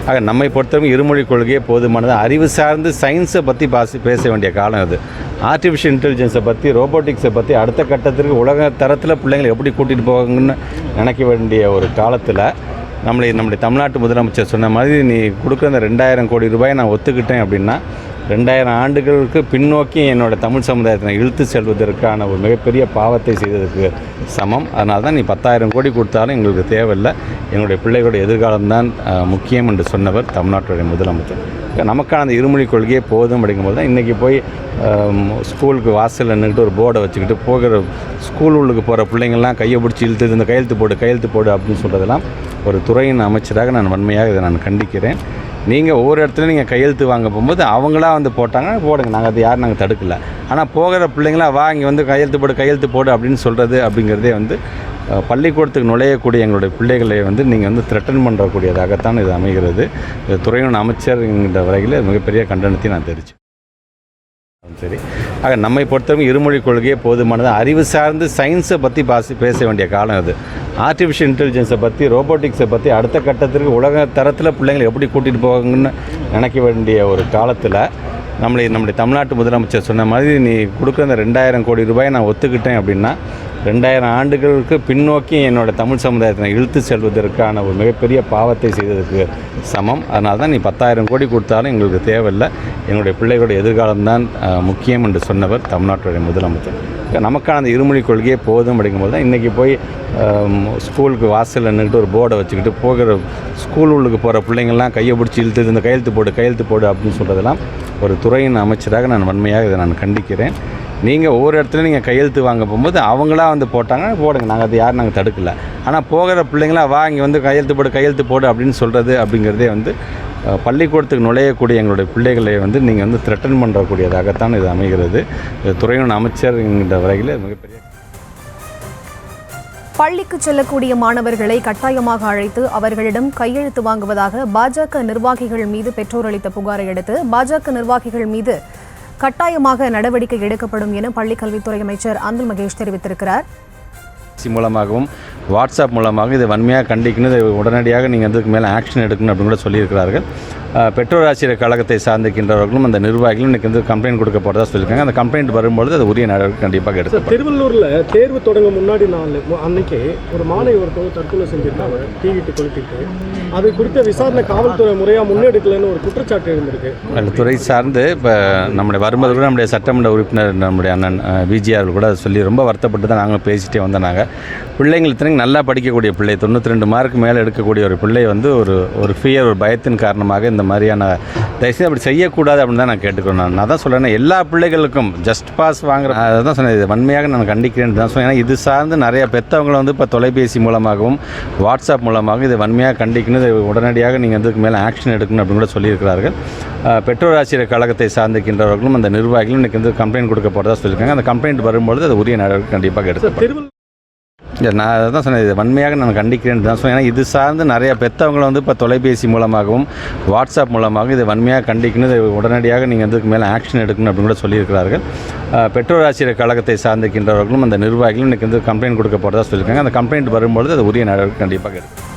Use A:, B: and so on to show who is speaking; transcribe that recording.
A: ஆக நம்மை பொறுத்தவரைக்கும் இருமொழிக் கொள்கையே போதுமானது. அறிவு சார்ந்து சயின்ஸை பற்றி பேச வேண்டிய காலம் இது. ஆர்டிஃபிஷியல் இன்டெலிஜென்ஸை பற்றி, ரோபோட்டிக்ஸை பற்றி அடுத்த கட்டத்திற்கு உலக தரத்தில் பிள்ளைங்களை எப்படி கூட்டிகிட்டு போவாங்கன்னு நினைக்க வேண்டிய ஒரு காலத்தில் நம்முடைய தமிழ்நாட்டு முதலமைச்சர் சொன்ன மாதிரி நீ கொடுக்குற அந்த 2000 கோடி ரூபாயை நான் ஒத்துக்கிட்டேன் அப்படின்னா 2000 ஆண்டுகளுக்கு பின்னோக்கி என்னோடய தமிழ் சமுதாயத்தை இழுத்து செல்வதற்கான ஒரு மிகப்பெரிய பாவத்தை செய்ததுக்கு சமம். அதனால தான் நீ 10,000 கோடி கொடுத்தாலும் எங்களுக்கு தேவையில்லை, எங்களுடைய பிள்ளைகளுடைய எதிர்காலம்தான் முக்கியம் என்று சொன்னவர் தமிழ்நாட்டுடைய முதலமைச்சர். நமக்கான அந்த இருமொழிக் கொள்கையே போதும் அப்படிங்கும்போது தான் இன்றைக்கி போய் ஸ்கூலுக்கு வாசலில் நின்றுட்டு ஒரு போர்டை வச்சுக்கிட்டு போகிற ஸ்கூல் உள்ளுக்கு போகிற பிள்ளைங்கள்லாம் கையை பிடிச்சி இழுத்து இந்த கையெழுத்து போடு அப்படின்னு சொல்கிறதெல்லாம் ஒரு துறையின் அமைச்சராக நான் வன்மையாக இதை நான் கண்டிக்கிறேன். நீங்கள் ஒவ்வொரு இடத்துல நீங்கள் கையெழுத்து வாங்க போகும்போது அவங்களா வந்து போட்டாங்கன்னா போடுங்க, நாங்கள் அது யாரும் நாங்கள் தடுக்கலை. ஆனால் போகிற பிள்ளைங்களா வா இங்கே வந்து கையெழுத்து போடு அப்படின்னு சொல்கிறது அப்படிங்கிறதே வந்து பள்ளிக்கூடத்துக்கு நுழையக்கூடிய எங்களுடைய பிள்ளைகளை வந்து நீங்கள் வந்து த்ரெட்டன் பண்ணக்கூடியதாகத்தான் இது அமைகிறது. துறையின் அமைச்சர் என்கின்ற வரையில் மிகப்பெரிய கண்டனத்தை நான் தெரிவித்தேன். சரி, ஆக நம்மை பொறுத்தவரைக்கும் இருமொழிக் கொள்கையே போதுமானது. அறிவு சார்ந்து சயின்ஸை பற்றி பேச வேண்டிய காலம் இது. ஆர்டிஃபிஷியல் இன்டெலிஜென்ஸை பற்றி, ரோபோட்டிக்ஸை பற்றி அடுத்த கட்டத்திற்கு உலக தரத்தில் பிள்ளைங்களை எப்படி கூட்டிகிட்டு போவாங்கன்னு நினைக்க வேண்டிய ஒரு காலத்தில் நம்முடைய தமிழ்நாட்டு முதலமைச்சர் சொன்ன மாதிரி நீ கொடுக்குற அந்த 2000 கோடி ரூபாயை நான் ஒத்துக்கிட்டேன் அப்படின்னா 2000 ஆண்டுகளுக்கு பின்னோக்கி என்னோடய தமிழ் சமுதாயத்தை இழுத்து செல்வதற்கான ஒரு மிகப்பெரிய பாவத்தை செய்ததுக்கு சமம். அதனால தான் நீ 10,000 கோடி கொடுத்தாலும் எங்களுக்கு தேவையில்லை, எங்களுடைய பிள்ளைகளுடைய எதிர்காலம்தான் முக்கியம் என்று சொன்னவர் தமிழ்நாட்டுடைய முதலமைச்சர். நமக்கான அந்த இருமொழிக் கொள்கையே போதும் அப்படிங்கும்போது தான் இன்றைக்கி போய் ஸ்கூலுக்கு வாசலில் நின்றுட்டு ஒரு போர்டை வச்சுக்கிட்டு போகிற ஸ்கூல் உள்ளுக்கு போகிற பிள்ளைங்கள்லாம் கையை பிடிச்சி இழுத்து இந்த கையெழுத்து போடு அப்படின்னு சொல்கிறதெல்லாம் ஒரு துறையின் அமைச்சராக நான் வன்மையாக இதை நான் கண்டிக்கிறேன். நீங்கள் ஒவ்வொரு இடத்துல நீங்கள் கையெழுத்து வாங்க போகும்போது அவங்களா வந்து போட்டாங்கன்னா போடுங்க, நாங்கள் அது யாரும் நாங்கள் தடுக்கலை. ஆனால் போகிற பிள்ளைங்களா வா இங்கே வந்து கையெழுத்து போடு அப்படின்னு சொல்கிறது அப்படிங்கிறதே வந்து பள்ளிக்கூடத்துக்கு நுழையக்கூடிய எங்களுடைய பிள்ளைகளை வந்து நீங்கள் வந்து த்ரெட்டன் பண்ணக்கூடியதாகத்தான் இது அமைகிறது. துறையின் அமைச்சர் என்கின்ற வரையில் மிகப்பெரிய
B: பள்ளிக்கு செல்லக்கூடிய மாணவர்களை கட்டாயமாக அழைத்து அவர்களிடம் கையெழுத்து வாங்குவதாக பாஜக நிர்வாகிகள் மீது பெற்றோர் அளித்த புகாரை அடுத்து பாஜக நிர்வாகிகள் மீது கட்டாயமாக நடவடிக்கை எடுக்கப்படும் என பள்ளிக்கல்வித்துறை அமைச்சர் அன்பில் மகேஷ் தெரிவித்திருக்கிறார்.
A: மூலமாகவும் வாட்ஸ்அப் மூலமாக இதை வன்மையாக கண்டிக்கணும், இதை உடனடியாக நீங்கள் அதுக்கு மேலே ஆக்ஷன் எடுக்கணும் அப்படின்னு கூட சொல்லியிருக்கிறார்கள். பெற்றோர் ஆசிரியர் கழகத்தை சார்ந்திருக்கின்றவர்களும் அந்த நிர்வாகிகளும் இன்றைக்கி வந்து கம்ப்ளைண்ட் கொடுக்க போகிறதா சொல்லியிருக்காங்க. அந்த கம்ப்ளைண்ட் வரும்பொழுது அது உரிய நடவடிக்கை கண்டிப்பாக எடுக்கும்.
C: திருவள்ளூரில் தேர்வு தொடங்க முன்னாடி அன்னைக்கு ஒரு மாணவி ஒருத்தவங்க தற்கொலை செஞ்சுருக்காங்க, தீவிட்டு கொளுத்திட்டு. அது குறித்த விசாரணை காவல்துறை முறையாக முன்னெடுக்கலன்னு ஒரு குற்றச்சாட்டு இருந்திருக்கு.
A: அந்த துறை சார்ந்து இப்போ நம்முடைய வரும்போது கூட நம்முடைய சட்டமன்ற உறுப்பினர் நம்முடைய அண்ணன் விஜிஆர் கூட சொல்லி ரொம்ப வருத்தப்பட்டு தான் நாங்கள் பேசிகிட்டே வந்தோம். பிள்ளைங்களுக்கு நல்லா படிக்கக்கூடிய பிள்ளை, 92 மார்க்கு மேலே எடுக்கக்கூடிய ஒரு பிள்ளை வந்து ஒரு ஃபியர், ஒரு பயத்தின் காரணமாக இந்த மாதிரியான தயவுசெய்து அப்படி செய்யக்கூடாது அப்படின்னு தான் நான் கேட்டுக்கிறேன். நான் தான் சொல்கிறேன், எல்லா பிள்ளைகளுக்கும் ஜஸ்ட் பாஸ் வாங்குற அதான் சொன்னேன், இது வன்மையாக நான் கண்டிக்கிறேன் தான் சொன்னேன். ஏன்னா இது சார்ந்து நிறைய பெற்றவங்களை வந்து இப்போ தொலைபேசி மூலமாகவும் வாட்ஸ்அப் மூலமாகவும் இதை வன்மையாக கண்டிக்கணும், இதை உடனடியாக நீங்கள் அதுக்கு மேலே ஆக்ஷன் எடுக்கணும் அப்படின்னு கூட சொல்லியிருக்கிறார்கள். பெற்றோர் ஆசிரியர் கழகத்தை சார்ந்திருக்கின்றவர்களும் அந்த நிர்வாகிகளும் இன்றைக்கி வந்து கம்ப்ளைண்ட் கொடுக்க போகிறதா சொல்லியிருக்காங்க. அந்த கம்ப்ளைண்ட் வரும்பொழுது அது உரிய நடவடிக்கை கண்டிப்பாக எடுக்கும். நான் அதான் சொன்னேன், இது வன்மையாக நான் கண்டிக்கிறேன் தான் சொன்னேன். ஏன்னா இது சார்ந்து நிறைய பெற்றவங்களை வந்து இப்போ தொலைபேசி மூலமாகவும் வாட்ஸ்அப் மூலமாகவும் இதை வன்மையாக கண்டிக்கணும், இதை உடனடியாக நீங்கள் அதுக்கு மேலே ஆக்ஷன் எடுக்கணும் அப்படின்னு கூட சொல்லியிருக்கிறார்கள். பெற்றோர் ஆசிரியர் கழகத்தை சார்ந்திருக்கின்றவர்களும் அந்த நிர்வாகிகளும் இன்றைக்கி வந்து கம்ப்ளைண்ட் கொடுக்க போகிறதா சொல்லியிருக்காங்க. அந்த கம்ப்ளைண்ட் வரும்பொழுது அது உரிய நடவடிக்கை கண்டிப்பாக எடுக்கும்.